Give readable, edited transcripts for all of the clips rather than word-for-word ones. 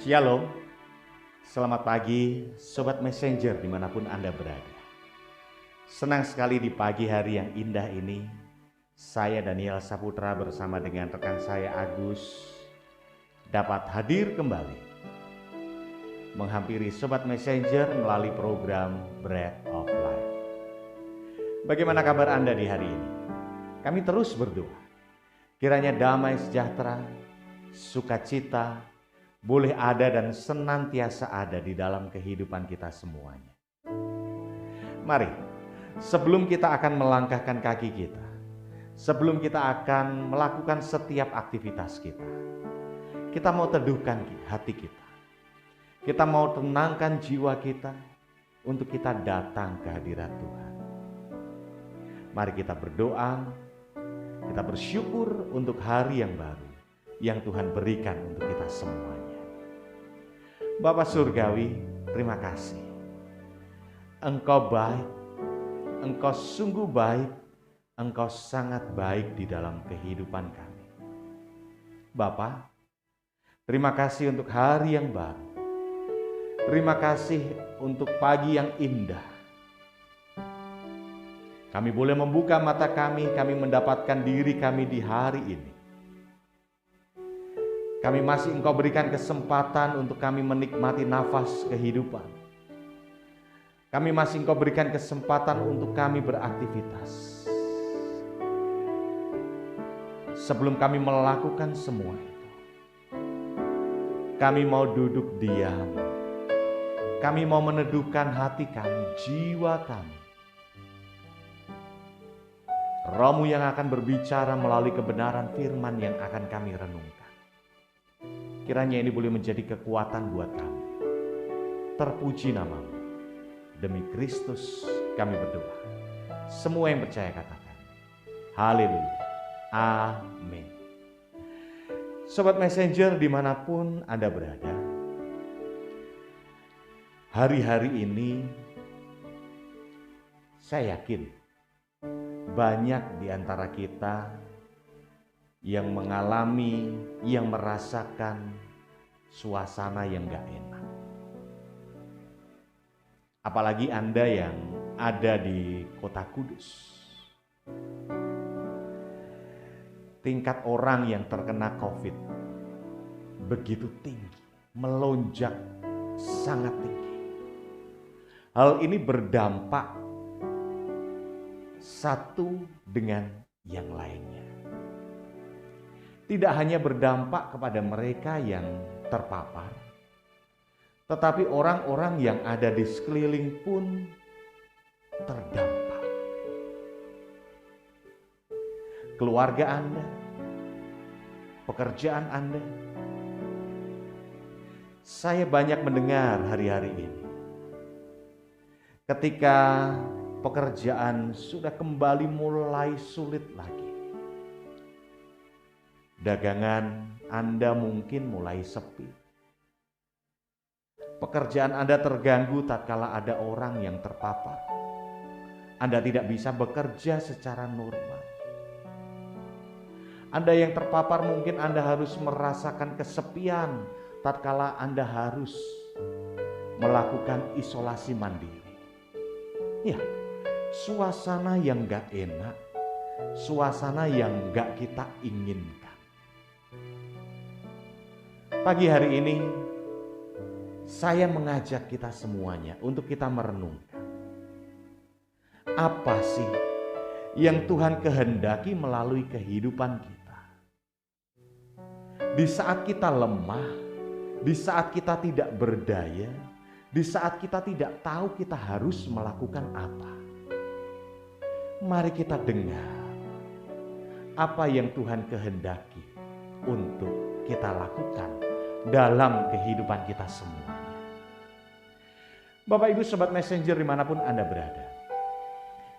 Shalom, selamat pagi Sobat Messenger dimanapun Anda berada. Senang sekali di pagi hari yang indah ini, saya Daniel Saputra bersama dengan rekan saya Agus dapat hadir kembali menghampiri Sobat Messenger melalui program Bread of Life. Bagaimana kabar Anda di hari ini? Kami terus berdoa, kiranya damai sejahtera, sukacita, boleh ada dan senantiasa ada di dalam kehidupan kita semuanya. Mari, sebelum kita akan melangkahkan kaki kita, sebelum kita akan melakukan setiap aktivitas kita mau teduhkan hati kita. Kita mau tenangkan jiwa kita untuk kita datang ke hadirat Tuhan. Mari kita berdoa, kita bersyukur untuk hari yang baru yang Tuhan berikan untuk kita semuanya. Bapa Surgawi, terima kasih. Engkau baik, Engkau sungguh baik, Engkau sangat baik di dalam kehidupan kami. Bapa, terima kasih untuk hari yang baru. Terima kasih untuk pagi yang indah. Kami boleh membuka mata kami mendapatkan diri kami di hari ini. Kami masih Engkau berikan kesempatan untuk kami menikmati nafas kehidupan. Kami masih Engkau berikan kesempatan untuk kami beraktivitas. Sebelum kami melakukan semua itu, kami mau duduk diam. Kami mau meneduhkan hati kami, jiwa kami. Roh-Mu yang akan berbicara melalui kebenaran firman yang akan kami renungkan. Kiranya ini boleh menjadi kekuatan buat kami. Terpuji nama-Mu. Demi Kristus kami berdoa. Semua yang percaya katakan, haleluya, amin. Sobat Messenger dimanapun Anda berada, hari-hari ini saya yakin banyak di antara kita yang mengalami, yang merasakan suasana yang gak enak. Apalagi Anda yang ada di Kota Kudus. Tingkat orang yang terkena COVID begitu tinggi, melonjak sangat tinggi. Hal ini berdampak satu dengan yang lainnya. Tidak hanya berdampak kepada mereka yang terpapar, tetapi orang-orang yang ada di sekeliling pun terdampak. Keluarga Anda, pekerjaan Anda. Saya banyak mendengar hari-hari ini, ketika pekerjaan sudah kembali mulai sulit lagi. Dagangan Anda mungkin mulai sepi. Pekerjaan Anda terganggu tatkala ada orang yang terpapar. Anda tidak bisa bekerja secara normal. Anda yang terpapar mungkin Anda harus merasakan kesepian tatkala Anda harus melakukan isolasi mandiri. Ya, suasana yang gak enak, suasana yang gak kita inginkan. Pagi hari ini, saya mengajak kita semuanya untuk kita merenungkan. Apa sih yang Tuhan kehendaki melalui kehidupan kita? Di saat kita lemah, di saat kita tidak berdaya, di saat kita tidak tahu kita harus melakukan apa. Mari kita dengar apa yang Tuhan kehendaki untuk kita lakukan dalam kehidupan kita semuanya. Bapak Ibu Sobat Messenger dimanapun Anda berada,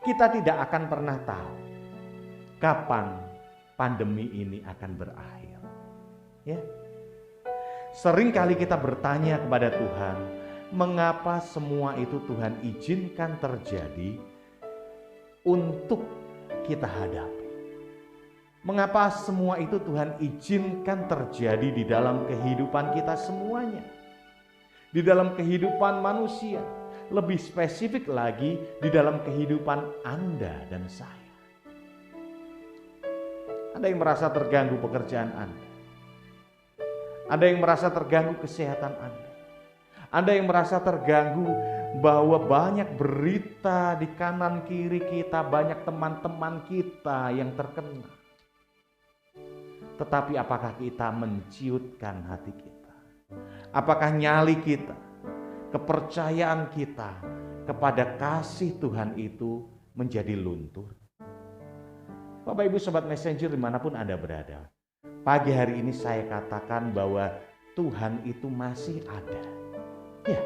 kita tidak akan pernah tahu kapan pandemi ini akan berakhir. Ya, seringkali kita bertanya kepada Tuhan, mengapa semua itu Tuhan izinkan terjadi untuk kita hadapi. Mengapa semua itu Tuhan izinkan terjadi di dalam kehidupan kita semuanya? Di dalam kehidupan manusia, lebih spesifik lagi di dalam kehidupan Anda dan saya. Ada yang merasa terganggu pekerjaan Anda. Ada yang merasa terganggu kesehatan Anda. Ada yang merasa terganggu bahwa banyak berita di kanan kiri kita, banyak teman-teman kita yang terkena. Tetapi apakah kita menciutkan hati kita? Apakah nyali kita, kepercayaan kita kepada kasih Tuhan itu menjadi luntur? Bapak Ibu Sobat Messenger dimanapun Anda berada, pagi hari ini saya katakan bahwa Tuhan itu masih ada. Ya,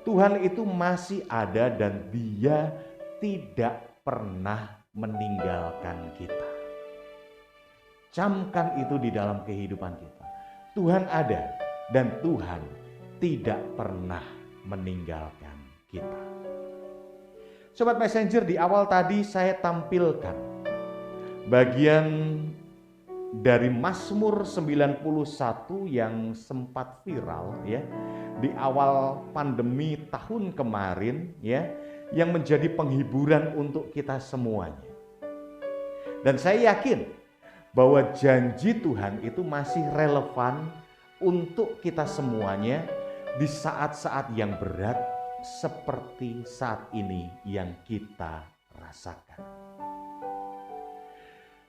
Tuhan itu masih ada dan Dia tidak pernah meninggalkan kita. Camkan itu di dalam kehidupan kita. Tuhan ada dan Tuhan tidak pernah meninggalkan kita. Sobat Messenger, di awal tadi saya tampilkan bagian dari Mazmur 91 yang sempat viral ya di awal pandemi tahun kemarin ya, yang menjadi penghiburan untuk kita semuanya. Dan saya yakin bahwa janji Tuhan itu masih relevan untuk kita semuanya di saat-saat yang berat seperti saat ini yang kita rasakan.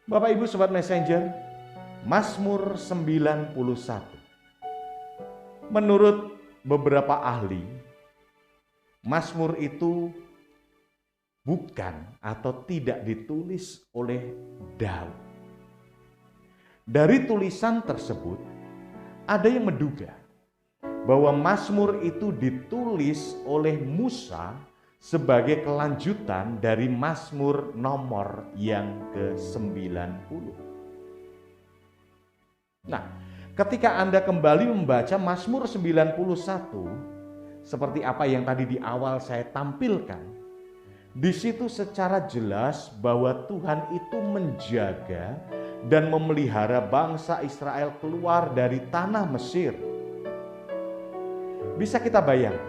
Bapak Ibu Sobat Messenger, Mazmur 91. Menurut beberapa ahli, Mazmur itu bukan atau tidak ditulis oleh Daud. Dari tulisan tersebut, ada yang menduga bahwa Mazmur itu ditulis oleh Musa sebagai kelanjutan dari Mazmur nomor yang ke-90. Nah, ketika Anda kembali membaca Mazmur 91, seperti apa yang tadi di awal saya tampilkan, di situ secara jelas bahwa Tuhan itu menjaga dan memelihara bangsa Israel keluar dari tanah Mesir. Bisa kita bayangkan,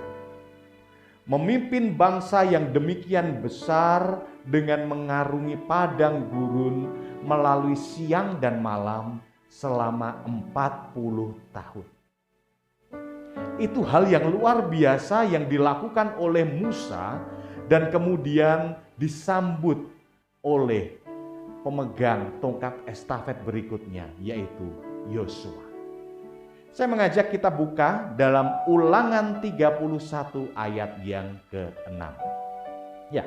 memimpin bangsa yang demikian besar dengan mengarungi padang gurun melalui siang dan malam selama 40 tahun. Itu hal yang luar biasa yang dilakukan oleh Musa dan kemudian disambut oleh pemegang tongkat estafet berikutnya, yaitu Yosua. Saya mengajak kita buka dalam Ulangan 31 ayat yang ke-6. Ya,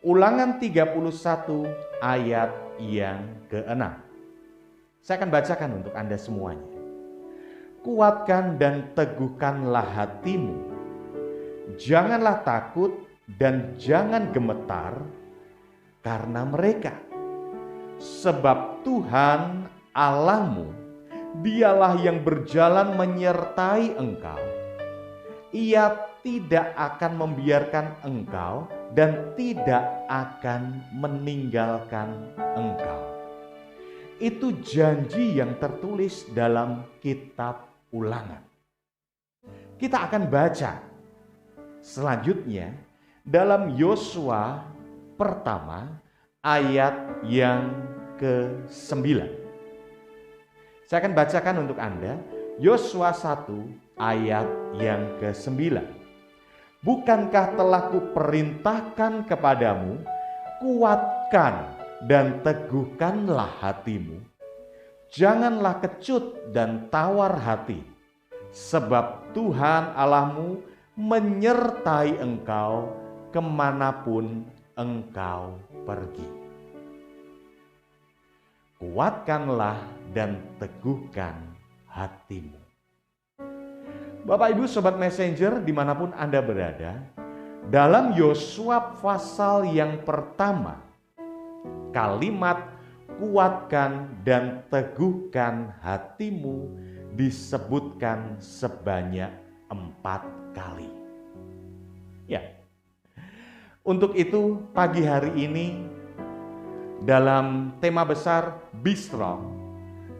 Ulangan 31 ayat yang ke-6. Saya akan bacakan untuk Anda semuanya. Kuatkan dan teguhkanlah hatimu. Janganlah takut dan jangan gemetar karena mereka. Sebab Tuhan Allahmu, Dialah yang berjalan menyertai engkau. Ia tidak akan membiarkan engkau dan tidak akan meninggalkan engkau. Itu janji yang tertulis dalam kitab Ulangan. Kita akan baca selanjutnya dalam Yosua pertama ayat yang ke-9. Saya akan bacakan untuk Anda Yosua 1 ayat yang ke-9. Bukankah telah kuperintahkan kepadamu, kuatkan dan teguhkanlah hatimu. Janganlah kecut dan tawar hati, sebab Tuhan Allahmu menyertai engkau kemanapun engkau pergi. Kuatkanlah dan teguhkan hatimu. Bapak Ibu Sobat Messenger dimanapun Anda berada, dalam Yosua pasal yang pertama, kalimat kuatkan dan teguhkan hatimu disebutkan sebanyak 4 kali. Ya, untuk itu pagi hari ini dalam tema besar Be Strong,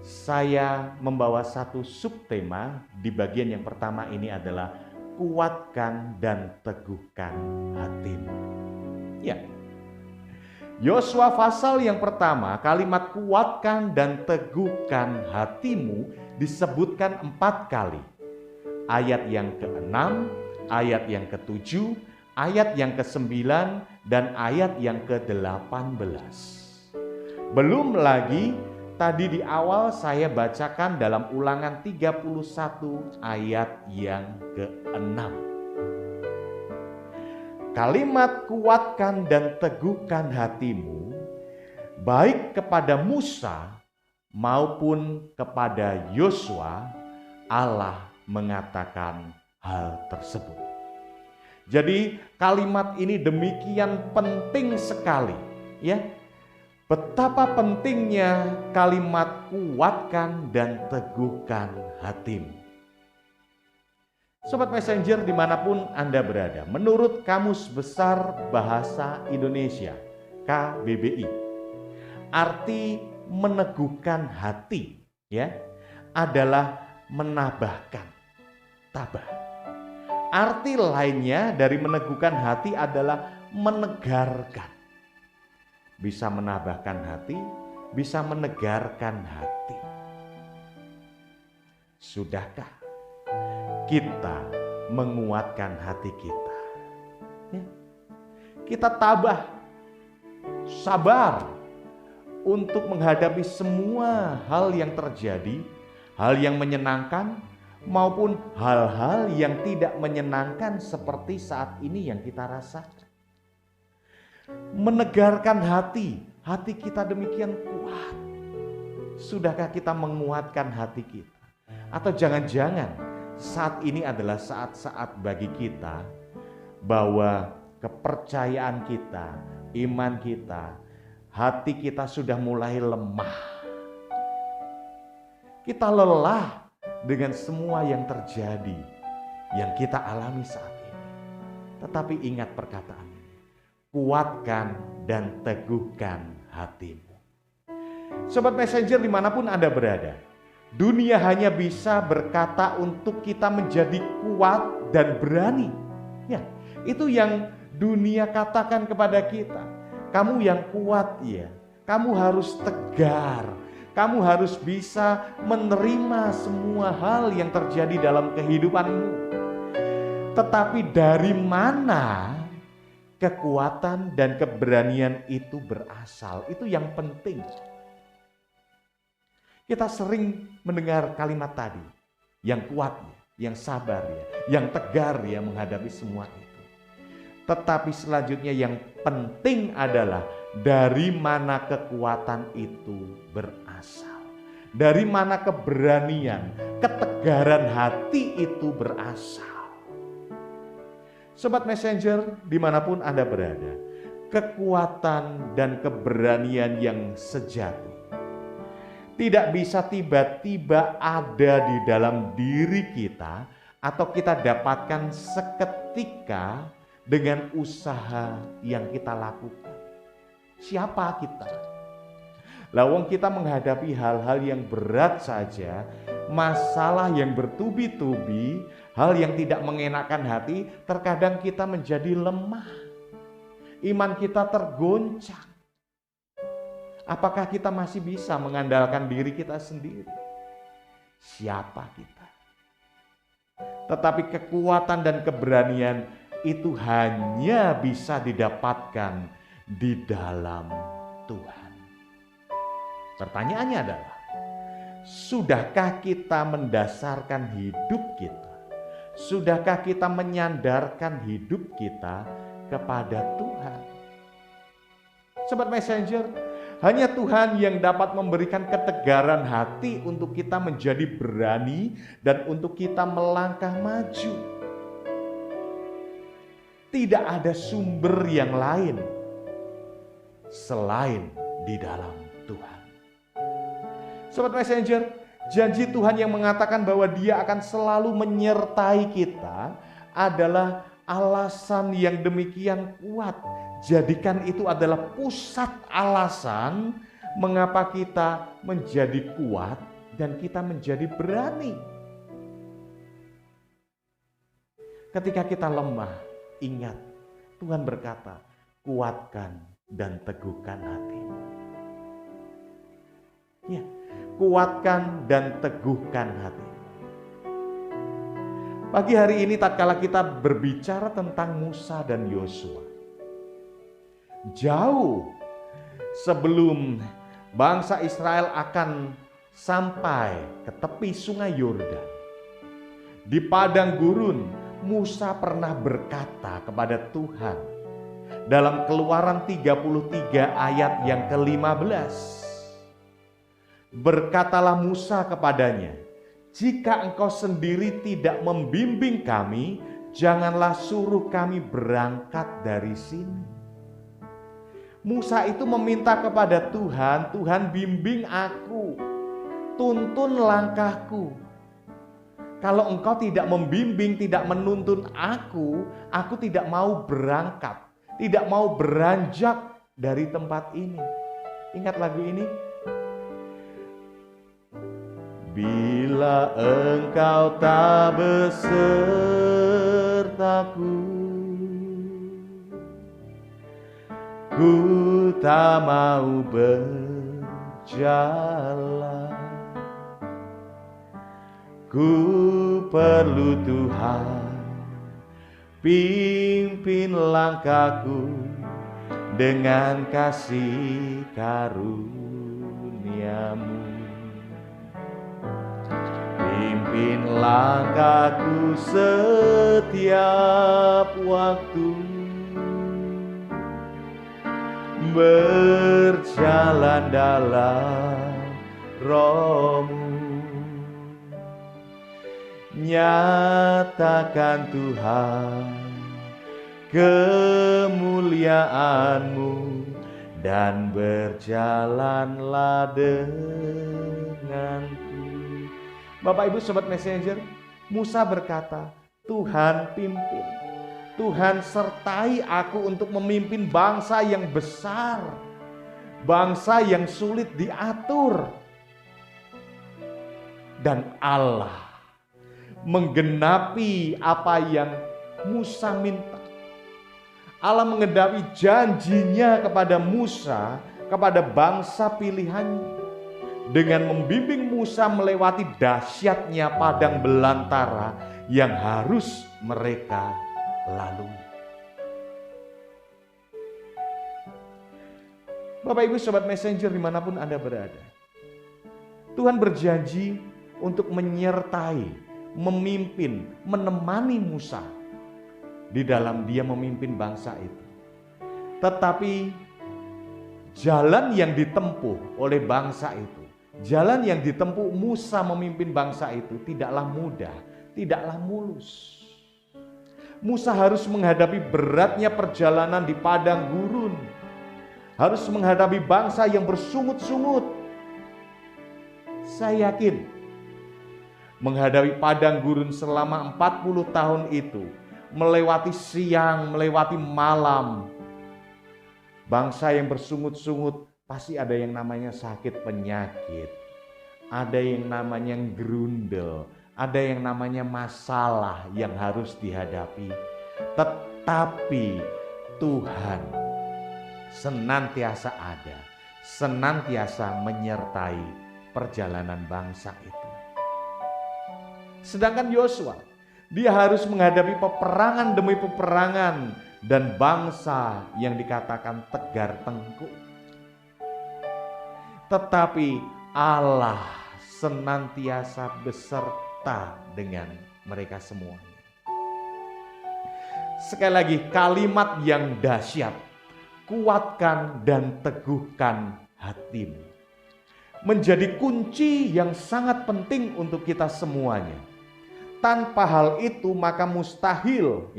saya membawa satu subtema. Di bagian yang pertama ini adalah kuatkan dan teguhkan hatimu. Ya, Yosua pasal yang pertama, kalimat kuatkan dan teguhkan hatimu disebutkan 4 kali. Ayat yang ke-6, ayat yang ke-7, ayat yang ke-9, dan ayat yang ke-18. Belum lagi tadi di awal saya bacakan dalam Ulangan 31 ayat yang ke-6. Kalimat kuatkan dan teguhkan hatimu baik kepada Musa maupun kepada Yosua, Allah mengatakan hal tersebut. Jadi kalimat ini demikian penting sekali, ya. Betapa pentingnya kalimat kuatkan dan teguhkan hatimu. Sobat Messenger dimanapun Anda berada, menurut Kamus Besar Bahasa Indonesia KBBI, arti meneguhkan hati, ya, adalah menabahkan, tabah. Arti lainnya dari meneguhkan hati adalah menegarkan. Bisa menambahkan hati, bisa menegarkan hati. Sudahkah kita menguatkan hati kita? Ya. Kita tabah, sabar untuk menghadapi semua hal yang terjadi, hal yang menyenangkan maupun hal-hal yang tidak menyenangkan seperti saat ini yang kita rasakan. Menegarkan hati, hati kita demikian kuat. Sudahkah kita menguatkan hati kita? Atau jangan-jangan saat ini adalah saat-saat bagi kita bahwa kepercayaan kita, iman kita, hati kita sudah mulai lemah. Kita lelah dengan semua yang terjadi, yang kita alami saat ini. Tetapi ingat perkataan ini, kuatkan dan teguhkan hatimu. Sobat Messenger dimanapun Anda berada, dunia hanya bisa berkata untuk kita menjadi kuat dan berani. Ya, itu yang dunia katakan kepada kita. Kamu yang kuat ya, kamu harus tegar, kamu harus bisa menerima semua hal yang terjadi dalam kehidupanmu. Tetapi dari mana kekuatan dan keberanian itu berasal? Itu yang penting. Kita sering mendengar kalimat tadi, yang kuat ya, yang sabar ya, yang tegar ya menghadapi semua itu. Tetapi selanjutnya yang penting adalah dari mana kekuatan itu berasal. Dari mana keberanian, ketegaran hati itu berasal. Sobat Messenger dimanapun Anda berada, kekuatan dan keberanian yang sejati tidak bisa tiba-tiba ada di dalam diri kita atau kita dapatkan seketika dengan usaha yang kita lakukan. Siapa kita? Lawang kita menghadapi hal-hal yang berat saja, masalah yang bertubi-tubi, hal yang tidak mengenakan hati, terkadang kita menjadi lemah. Iman kita tergoncang. Apakah kita masih bisa mengandalkan diri kita sendiri? Siapa kita? Tetapi kekuatan dan keberanian itu hanya bisa didapatkan di dalam Tuhan. Pertanyaannya adalah, sudahkah kita mendasarkan hidup kita? Sudahkah kita menyandarkan hidup kita kepada Tuhan? Sobat Messenger, hanya Tuhan yang dapat memberikan ketegaran hati untuk kita menjadi berani dan untuk kita melangkah maju. Tidak ada sumber yang lain selain di dalam Tuhan. Sobat Messenger, janji Tuhan yang mengatakan bahwa Dia akan selalu menyertai kita adalah alasan yang demikian kuat. Jadikan itu adalah pusat alasan mengapa kita menjadi kuat dan kita menjadi berani. Ketika kita lemah, ingat Tuhan berkata, kuatkan dan teguhkan hatimu. Ya, kuatkan dan teguhkan hati. Pagi hari ini tatkala kita berbicara tentang Musa dan Yosua, jauh sebelum bangsa Israel akan sampai ke tepi sungai Yordan, di padang gurun, Musa pernah berkata kepada Tuhan dalam Keluaran 33 ayat yang ke-15. Berkatalah Musa kepadanya, jika engkau sendiri tidak membimbing kami, janganlah suruh kami berangkat dari sini. Musa itu meminta kepada Tuhan, Tuhan bimbing aku, tuntun langkahku. Kalau engkau tidak membimbing, tidak menuntun aku tidak mau berangkat, tidak mau beranjak dari tempat ini. Ingat lagu ini? Bila engkau tak besertaku, ku tak mau berjalan. Ku perlu Tuhan, pimpin langkahku dengan kasih karunia-Mu. Pimpin langkahku setiap waktu, berjalan dalam Roh-Mu. Nyatakan Tuhan kemuliaan-Mu dan berjalanlah denganku. Bapak Ibu Sobat Messenger, Musa berkata, Tuhan pimpin, Tuhan sertai aku untuk memimpin bangsa yang besar, bangsa yang sulit diatur. Dan Allah menggenapi apa yang Musa minta. Allah menggenapi janjinya kepada Musa, kepada bangsa pilihannya, dengan membimbing Musa melewati dahsyatnya padang belantara yang harus mereka lalui. Bapak Ibu Sobat Messenger dimanapun Anda berada, Tuhan berjanji untuk menyertai, memimpin, menemani Musa di dalam dia memimpin bangsa itu. Tetapi jalan yang ditempuh oleh bangsa itu, jalan yang ditempuh Musa memimpin bangsa itu tidaklah mudah, tidaklah mulus. Musa harus menghadapi beratnya perjalanan di padang gurun, harus menghadapi bangsa yang bersungut-sungut. Saya yakin menghadapi padang gurun selama 40 tahun itu, melewati siang, melewati malam, bangsa yang bersungut-sungut, pasti ada yang namanya sakit penyakit, ada yang namanya gerundel, ada yang namanya masalah yang harus dihadapi. Tetapi Tuhan senantiasa ada, senantiasa menyertai perjalanan bangsa itu. Sedangkan Yosua, dia harus menghadapi peperangan demi peperangan dan bangsa yang dikatakan tegar tengkuk. Tetapi Allah senantiasa beserta dengan mereka semuanya. Sekali lagi, kalimat yang dahsyat, kuatkan dan teguhkan hatimu, menjadi kunci yang sangat penting untuk kita semuanya. Tanpa hal itu maka mustahil,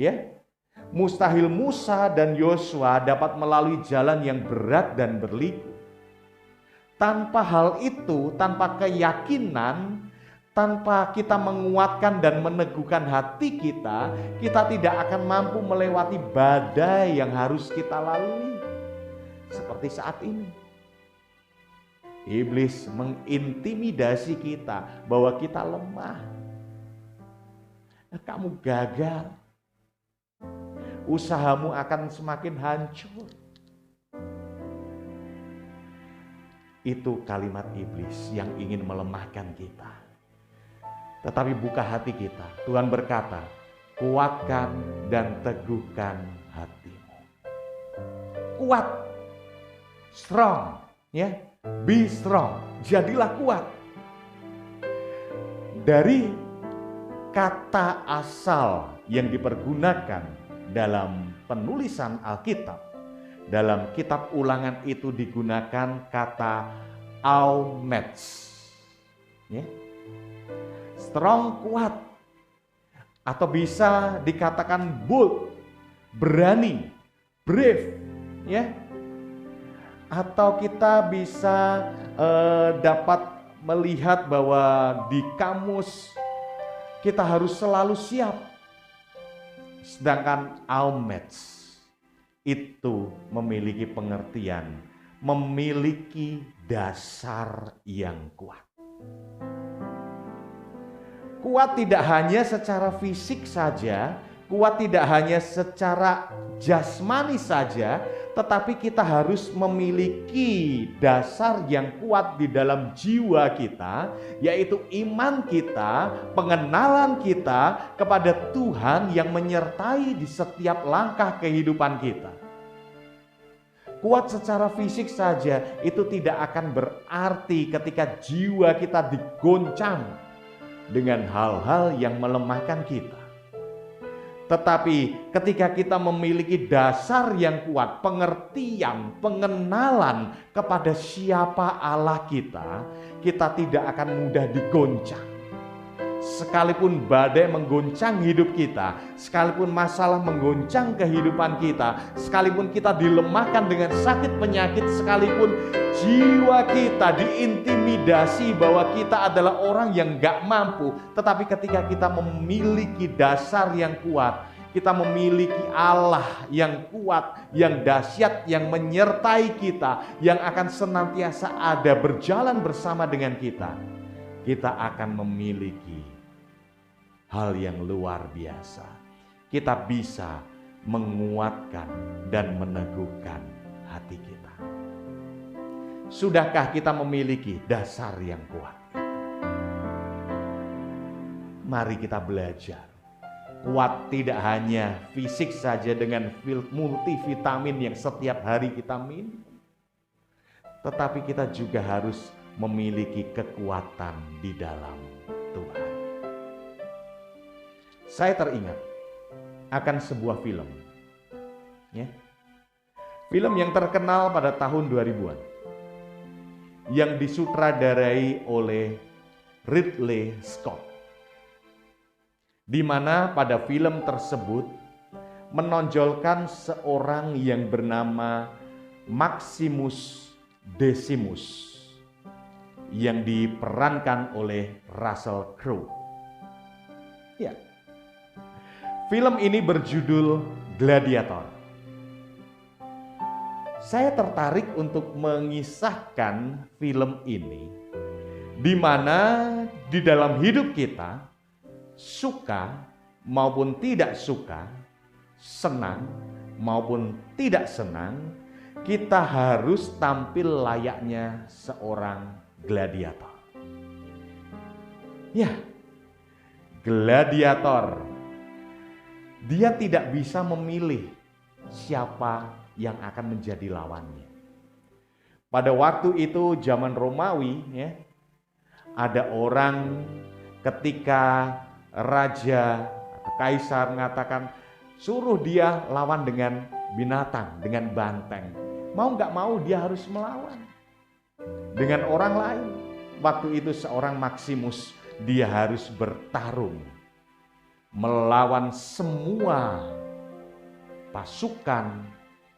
mustahil Musa dan Yosua dapat melalui jalan yang berat dan berliku. Tanpa hal itu, tanpa keyakinan, tanpa kita menguatkan dan meneguhkan hati kita, kita tidak akan mampu melewati badai yang harus kita lalui. Seperti saat ini. Iblis mengintimidasi kita bahwa kita lemah. Kamu gagal. Usahamu akan semakin hancur. Itu kalimat iblis yang ingin melemahkan kita. Tetapi buka hati kita. Tuhan berkata, kuatkan dan teguhkan hatimu. Kuat. Strong. Ya, be strong. Jadilah kuat. Dari kata asal yang dipergunakan dalam penulisan Alkitab, dalam kitab Ulangan itu digunakan kata aumets. Ya. Strong, kuat, atau bisa dikatakan bold, berani, brave, ya. Atau kita bisa dapat melihat bahwa di kamus kita harus selalu siap. Sedangkan aumets itu memiliki pengertian, memiliki dasar yang kuat. Kuat tidak hanya secara fisik saja, kuat tidak hanya secara jasmani saja, tetapi kita harus memiliki dasar yang kuat di dalam jiwa kita, yaitu iman kita, pengenalan kita kepada Tuhan yang menyertai di setiap langkah kehidupan kita. Kuat secara fisik saja itu tidak akan berarti ketika jiwa kita digoncang dengan hal-hal yang melemahkan kita. Tetapi ketika kita memiliki dasar yang kuat, pengertian, pengenalan kepada siapa Allah kita, kita tidak akan mudah digoncang. Sekalipun badai menggoncang hidup kita, sekalipun masalah menggoncang kehidupan kita, sekalipun kita dilemahkan dengan sakit penyakit, sekalipun jiwa kita diintimidasi bahwa kita adalah orang yang gak mampu, tetapi ketika kita memiliki dasar yang kuat, kita memiliki Allah yang kuat, yang dahsyat, yang menyertai kita, yang akan senantiasa ada berjalan bersama dengan kita, kita akan memiliki hal yang luar biasa. Kita bisa menguatkan dan meneguhkan hati kita. Sudahkah kita memiliki dasar yang kuat? Mari kita belajar. Kuat tidak hanya fisik saja dengan multivitamin yang setiap hari kita minum, tetapi kita juga harus memiliki kekuatan di dalam Tuhan. Saya teringat akan sebuah film, ya. Film yang terkenal pada tahun 2000-an, yang disutradarai oleh Ridley Scott, di mana pada film tersebut menonjolkan seorang yang bernama Maximus Decimus yang diperankan oleh Russell Crowe. Ya. Film ini berjudul Gladiator. Saya tertarik untuk mengisahkan film ini, di mana di dalam hidup kita, suka maupun tidak suka, senang maupun tidak senang, kita harus tampil layaknya seorang gladiator. Ya, gladiator. Dia tidak bisa memilih siapa yang akan menjadi lawannya. Pada waktu itu zaman Romawi, ya, ada orang ketika raja atau kaisar mengatakan suruh dia lawan dengan binatang, dengan banteng. Mau nggak mau dia harus melawan dengan orang lain. Waktu itu seorang Maximus, dia harus bertarung melawan semua pasukan,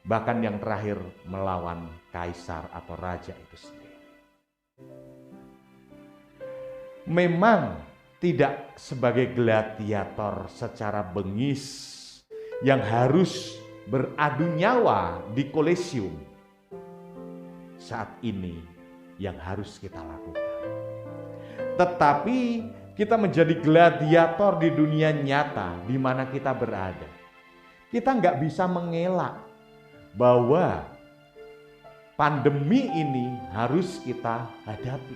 bahkan yang terakhir melawan kaisar atau raja itu sendiri. Memang tidak sebagai gladiator secara bengis yang harus beradu nyawa di Kolosium. Saat ini yang harus kita lakukan. Tetapi kita menjadi gladiator di dunia nyata di mana kita berada. Kita nggak bisa mengelak bahwa pandemi ini harus kita hadapi.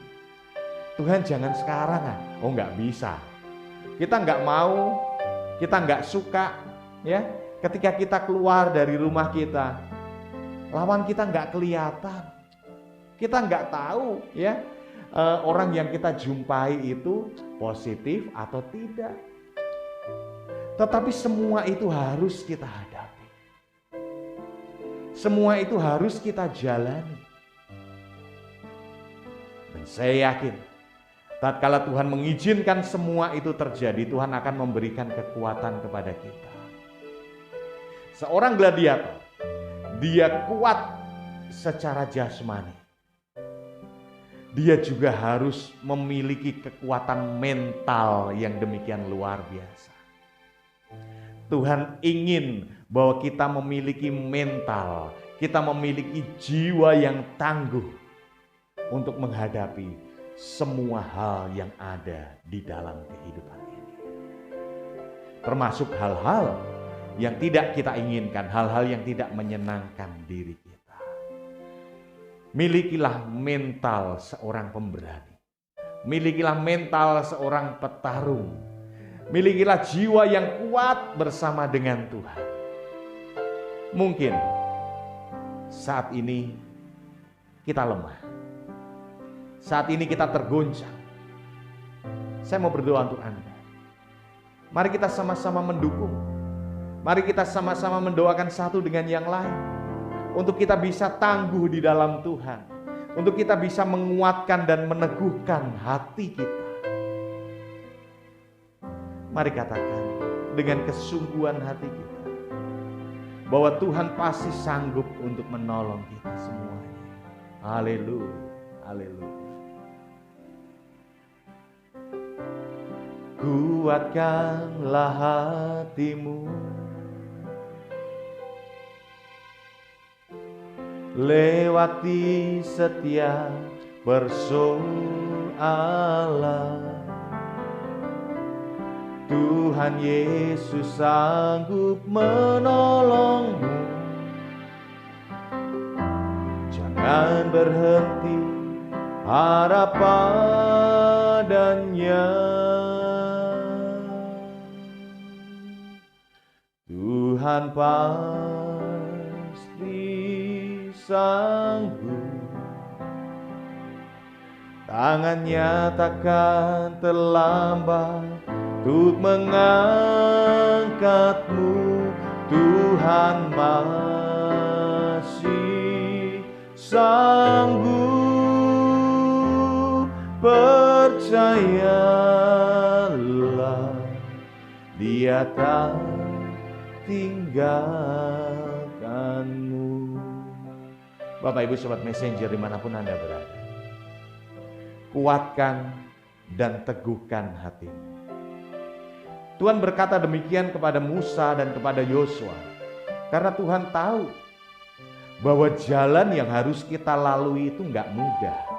Tuhan jangan sekarang oh nggak bisa. Kita nggak mau, kita nggak suka ya. Ketika kita keluar dari rumah kita, lawan kita nggak kelihatan. Kita nggak tahu ya orang yang kita jumpai itu positif atau tidak. Tetapi semua itu harus kita hadapi. Semua itu harus kita jalani. Dan saya yakin tatkala Tuhan mengizinkan semua itu terjadi, Tuhan akan memberikan kekuatan kepada kita. Seorang gladiator, dia kuat secara jasmani. Dia juga harus memiliki kekuatan mental yang demikian luar biasa. Tuhan ingin bahwa kita memiliki mental, kita memiliki jiwa yang tangguh untuk menghadapi semua hal yang ada di dalam kehidupan ini. Termasuk hal-hal yang tidak kita inginkan, hal-hal yang tidak menyenangkan diri kita. Milikilah mental seorang pemberani. Milikilah mental seorang petarung. Milikilah jiwa yang kuat bersama dengan Tuhan. Mungkin saat ini kita lemah. Saat ini kita tergoncang. Saya mau berdoa untuk Anda. Mari kita sama-sama mendukung. Mari kita sama-sama mendoakan satu dengan yang lain. Untuk kita bisa tangguh di dalam Tuhan. Untuk kita bisa menguatkan dan meneguhkan hati kita. Mari katakan dengan kesungguhan hati kita. Bahwa Tuhan pasti sanggup untuk menolong kita semuanya. Haleluya. Haleluya. Kuatkanlah hatimu, lewati setiap persoalan. Tuhan Yesus sanggup menolongmu. Jangan berhenti harap padanya. Tuhan pasti sanggup. Tangannya takkan terlambat untuk mengangkatmu. Tuhan masih sanggup. Percayalah, Dia tak tinggalkanmu. Bapak Ibu Sobat Messenger dimanapun Anda berada, kuatkan dan teguhkan hatimu. Tuhan berkata demikian kepada Musa dan kepada Yosua, karena Tuhan tahu bahwa jalan yang harus kita lalui itu enggak mudah.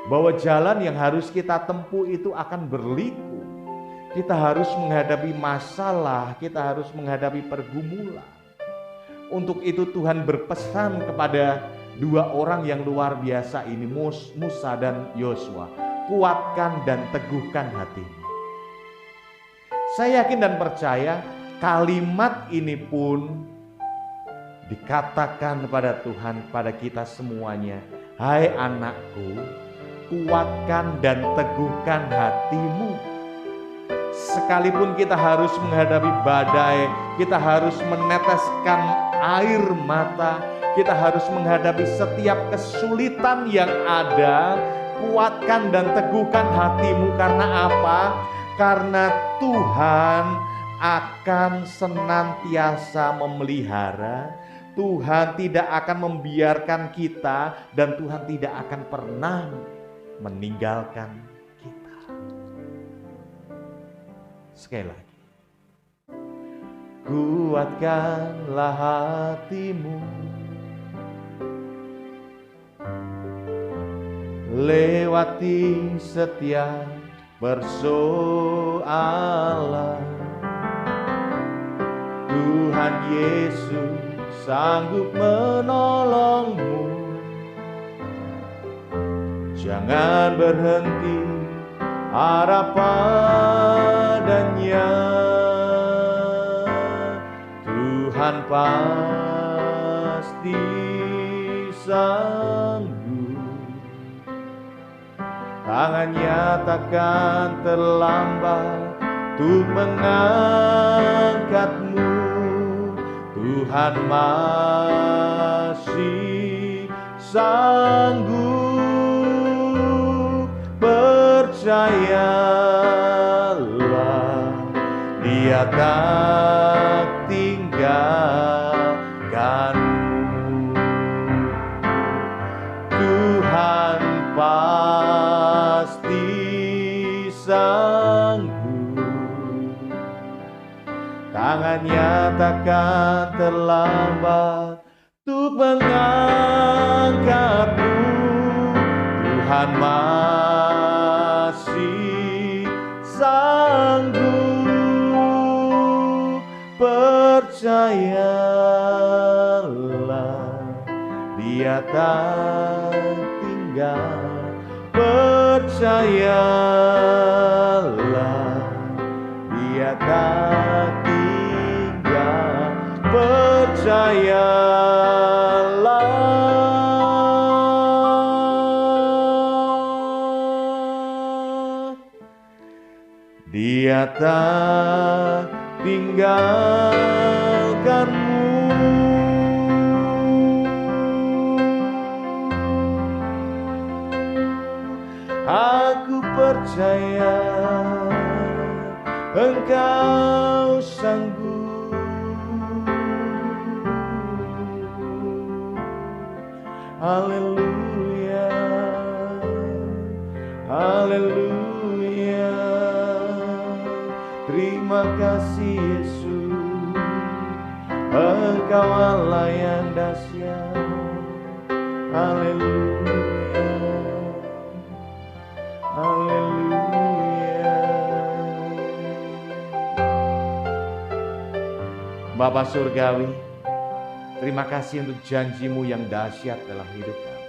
Bahwa jalan yang harus kita tempuh itu akan berliku. Kita harus menghadapi masalah, kita harus menghadapi pergumulan. Untuk itu Tuhan berpesan kepada dua orang yang luar biasa ini, Musa dan Yosua. Kuatkan dan teguhkan hatimu. Saya yakin dan percaya kalimat ini pun dikatakan kepada Tuhan, pada kita semuanya. Hai anakku, kuatkan dan teguhkan hatimu. Sekalipun kita harus menghadapi badai, kita harus meneteskan air mata, kita harus menghadapi setiap kesulitan yang ada, kuatkan dan teguhkan hatimu. Karena apa? Karena Tuhan akan senantiasa memelihara. Tuhan tidak akan membiarkan kita, dan Tuhan tidak akan pernah meninggalkan kita. Sekali lagi. Kuatkanlah hatimu, lewati setiap persoalan. Tuhan Yesus sanggup menolongmu. Jangan berhenti harap padanya. Tuhan pasti sanggup. Tangannya takkan terlambat untuk mengangkatmu. Tuhan masih sanggup. Percayalah, Dia tak tinggalkanmu. Tuhan pasti sanggup. Tangannya takkan terlambat untuk mengangkatmu. Tuhan masih sanggup. Percayalah, Dia tak tinggal. Percayalah, Dia tak tinggal. Percayalah. Dia tak tinggalkanmu. Aku percaya Engkau sanggup. Haleluya, haleluya. Terima kasih Yesus, Engkau Allah yang dahsyat. Haleluya, haleluya. Bapa Surgawi, terima kasih untuk janji-Mu yang dahsyat dalam hidup kami.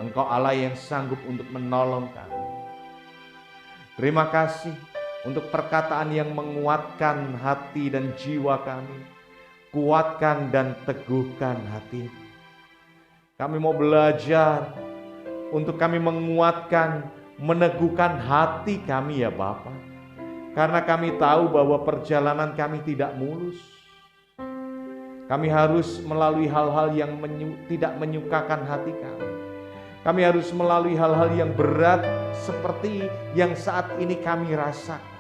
Engkau Allah yang sanggup untuk menolong kami. Terima kasih untuk perkataan yang menguatkan hati dan jiwa kami. Kuatkan dan teguhkan hati. Kami mau belajar untuk kami menguatkan, meneguhkan hati kami ya Bapa. Karena kami tahu bahwa perjalanan kami tidak mulus. Kami harus melalui hal-hal yang tidak menyukakan hati kami. Kami harus melalui hal-hal yang berat seperti yang saat ini kami rasakan.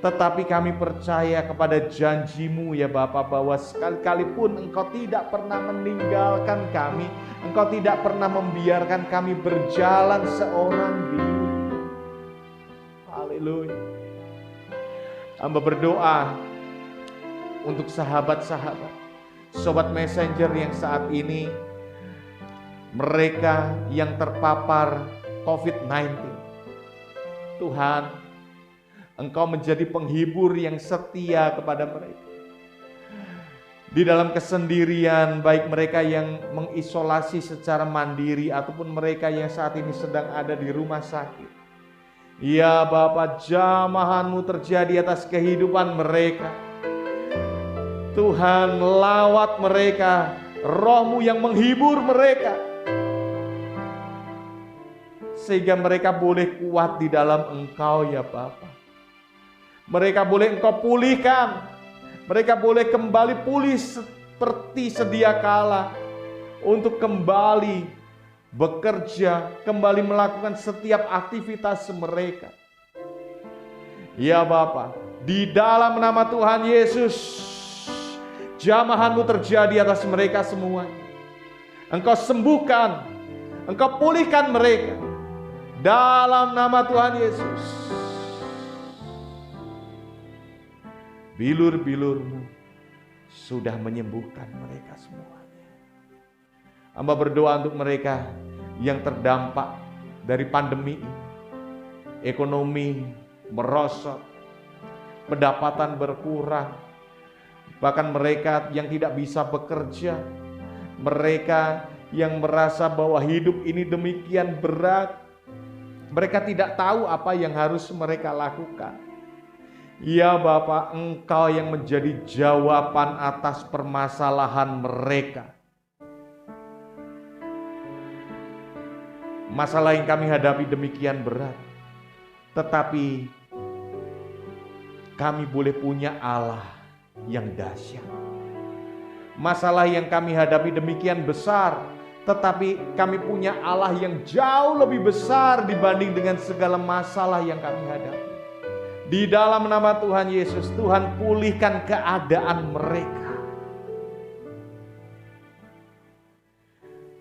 Tetapi kami percaya kepada janji-Mu ya Bapa, bahwa sekali-kali pun Engkau tidak pernah meninggalkan kami. Engkau tidak pernah membiarkan kami berjalan seorang diri. Haleluya. Hamba berdoa untuk sahabat-sahabat, sobat messenger yang saat ini, mereka yang terpapar COVID-19. Tuhan, Engkau menjadi penghibur yang setia kepada mereka. Di dalam kesendirian, baik mereka yang mengisolasi secara mandiri ataupun mereka yang saat ini sedang ada di rumah sakit. Ya Bapa, jamahan-Mu terjadi atas kehidupan mereka. Tuhan, lawat mereka, Roh-Mu yang menghibur mereka, sehingga mereka boleh kuat di dalam Engkau ya Bapa. Mereka boleh Engkau pulihkan. Mereka boleh kembali pulih seperti sedia kala, untuk kembali bekerja, kembali melakukan setiap aktivitas mereka. Ya Bapa, di dalam nama Tuhan Yesus, jamahan-Mu terjadi atas mereka semua. Engkau sembuhkan, Engkau pulihkan mereka dalam nama Tuhan Yesus. bilur-bilur-Mu sudah menyembuhkan mereka semuanya. Hamba berdoa untuk mereka yang terdampak dari pandemi ini. Ekonomi merosot, pendapatan berkurang, bahkan mereka yang tidak bisa bekerja, mereka yang merasa bahwa hidup ini demikian berat, mereka tidak tahu apa yang harus mereka lakukan. Ya Bapa, Engkau yang menjadi jawaban atas permasalahan mereka. Masalah yang kami hadapi demikian berat, tetapi kami boleh punya Allah yang dahsyat. Masalah yang kami hadapi demikian besar, tetapi kami punya Allah yang jauh lebih besar dibanding dengan segala masalah yang kami hadapi. Di dalam nama Tuhan Yesus, Tuhan pulihkan keadaan mereka.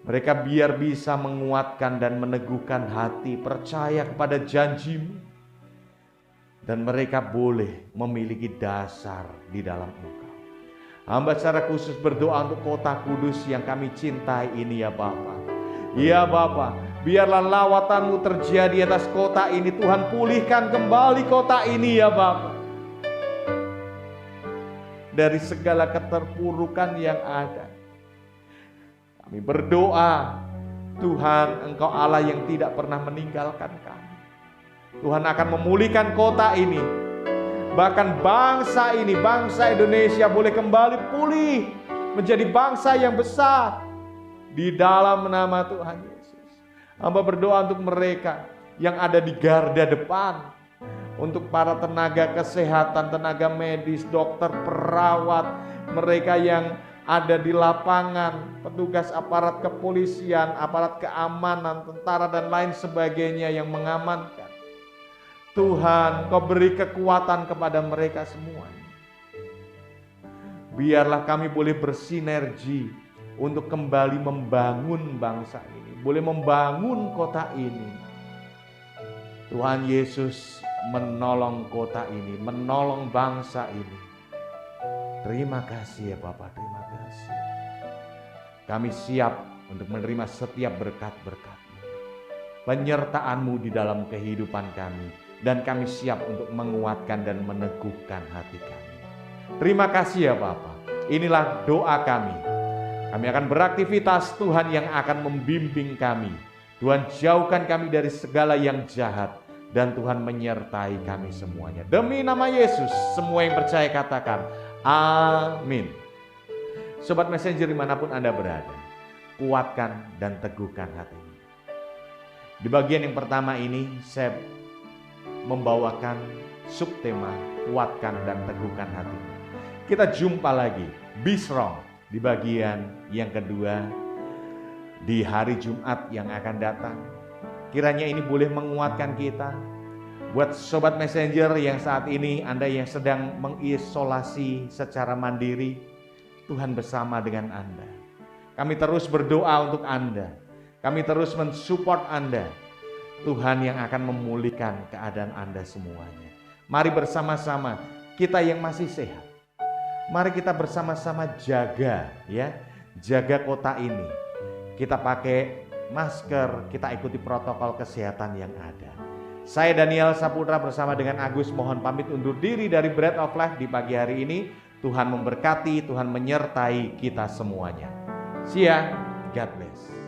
Mereka biar bisa menguatkan dan meneguhkan hati, percaya kepada janji-Mu, dan mereka boleh memiliki dasar di dalam Engkau. Hamba secara khusus berdoa untuk kota kudus yang kami cintai ini ya Bapa. Ya Bapa, biarlah lawatan-Mu terjadi atas kota ini. Tuhan pulihkan kembali kota ini ya Bapa, dari segala keterpurukan yang ada. Kami berdoa, Tuhan, Engkau Allah yang tidak pernah meninggalkan kami. Tuhan akan memulihkan kota ini. Bahkan bangsa ini, bangsa Indonesia boleh kembali pulih menjadi bangsa yang besar di dalam nama Tuhan Yesus. Hamba berdoa untuk mereka yang ada di garda depan, untuk para tenaga kesehatan, tenaga medis, dokter, perawat, mereka yang ada di lapangan, petugas aparat kepolisian, aparat keamanan, tentara dan lain sebagainya yang mengamankan. Tuhan, Kau beri kekuatan kepada mereka semuanya. Biarlah kami boleh bersinergi untuk kembali membangun bangsa ini, boleh membangun kota ini. Tuhan Yesus menolong kota ini, menolong bangsa ini. Terima kasih ya Bapak, terima kasih. Kami siap untuk menerima setiap berkat-berkat-Mu, penyertaan-Mu di dalam kehidupan kami, dan kami siap untuk menguatkan dan meneguhkan hati kami. Terima kasih ya Bapak. Inilah doa kami. Kami akan beraktivitas, Tuhan yang akan membimbing kami. Tuhan jauhkan kami dari segala yang jahat, dan Tuhan menyertai kami semuanya. Demi nama Yesus, semua yang percaya katakan amin. Sobat Messenger dimanapun Anda berada, kuatkan dan teguhkan hatimu. Di bagian yang pertama ini saya membawakan subtema kuatkan dan teguhkan hatimu. Kita jumpa lagi, be strong, di bagian yang kedua di hari Jumat yang akan datang. Kiranya ini boleh menguatkan kita. Buat Sobat Messenger yang saat ini Anda yang sedang mengisolasi secara mandiri, Tuhan bersama dengan Anda. Kami terus berdoa untuk Anda. Kami terus mensupport Anda. Tuhan yang akan memulihkan keadaan Anda semuanya. Mari bersama-sama kita yang masih sehat. Mari kita bersama-sama jaga ya, jaga kota ini. Kita pakai masker, kita ikuti protokol kesehatan yang ada. Saya Daniel Saputra bersama dengan Agus mohon pamit undur diri dari Bread of Life di pagi hari ini. Tuhan memberkati, Tuhan menyertai kita semuanya. See ya, God bless.